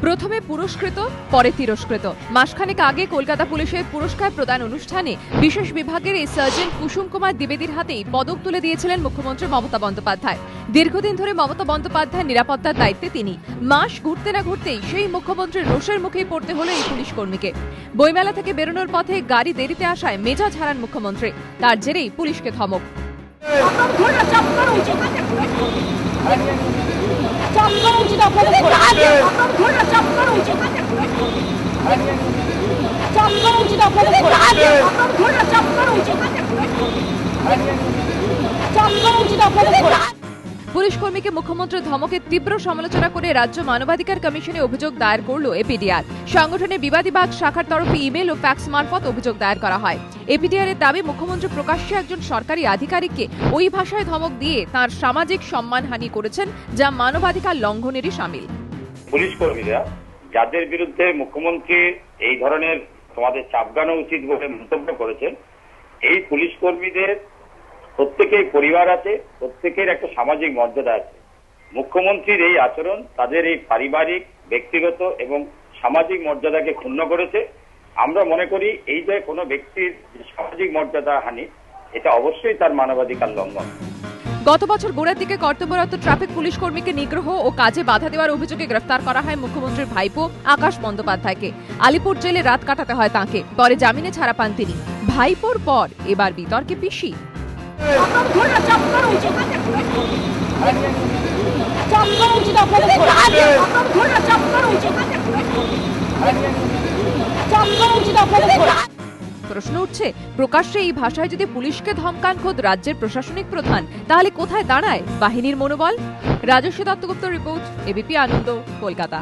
প্রথমে পুরস্কৃত, পরে তিরস্কৃত। মাসখানেক আগে কলকাতা পুলিশের পুরস্কার প্রদান অনুষ্ঠানে বিশেষ বিভাগের এই সার্জেন্ট কুসুম কুমার দ্বিবেদীর হাতেই পদক তুলে দিয়েছিলেন মুখ্যমন্ত্রী মমতা বন্দ্যোপাধ্যায়। দীর্ঘদিন ধরে মমতা বন্দ্যোপাধ্যায়ের নিরাপত্তার দায়িত্বে তিনি। মাস ঘুরতে না ঘুরতেই সেই মুখ্যমন্ত্রীর রোষের মুখেই পড়তে হলো এই পুলিশ কর্মীকে। বইমেলা থেকে বেরোনোর পথে গাড়ি দেরিতে আসায় মেজাজ হারান মুখ্যমন্ত্রী। তার জেরেই পুলিশকে ধমক। পুলিশ কর্মীকে মুখ্যমন্ত্রীর ধমকের তীব্র সমালোচনা করে রাজ্য মানবাধিকার কমিশনে অভিযোগ দায়ের করল এপিডিআর। সংগঠনের বিবাদী বাগ শাখার তরফে ইমেল ও ফ্যাক্স মারফত অভিযোগ দায়ের করা হয়। এপিডিআর এর দাবি, মুখ্যমন্ত্রী প্রকাশ্যে একজন সরকারি আধিকারিককে ওই ভাষায় ধমক দিয়ে তার সামাজিক সম্মানহানি করেছেন, যা মানবাধিকার লঙ্ঘনেরই শামিল। পুলিশ কর্মীরা যাদের বিরুদ্ধে মুখ্যমন্ত্রী এই ধরনের তোমাদের চাপগানো উচিত বলে মন্তব্য করেছেন, এই পুলিশ কর্মীদের প্রত্যেকের পরিবার আছে, প্রত্যেকের একটা সামাজিক মর্যাদা আছে। মুখ্যমন্ত্রীর এই আচরণ তাদের এই পারিবারিক, ব্যক্তিগত এবং সামাজিক মর্যাদাকে ক্ষুণ্ণ করেছে। আমরা মনে করি এই যে কোনো ব্যক্তির সামাজিক মর্যাদা হানি, এটা অবশ্যই তার মানবাধিকার লঙ্ঘন। গত বছর গোড়ার দিকে কর্তব্যরত ট্রাফিক পুলিশ কর্মীকে নিগ্রহ ও কাজে বাধা দেওয়ার অভিযোগে গ্রেফতার করা হয় মুখ্যমন্ত্রীর ভাইপো আকাশ বন্দ্যোপাধ্যায়কে। আলিপুর জেলে রাত কাটাতে হয় তাঁকে, পরে জামিনে ছাড়া পান তিনি। ভাইপোর পর এবার বিতর্কে পিসি। প্রশ্ন উঠছে, প্রকাশ্যে এই ভাষায় যদি পুলিশকে ধমকান খোদ রাজ্যের প্রশাসনিক প্রধান, তাহলে কোথায় দাঁড়ায় বাহিনীর মনোবল? রাজস্বী দত্তগুপ্ত রিপোর্ট, এবিপি আনন্দ, কলকাতা।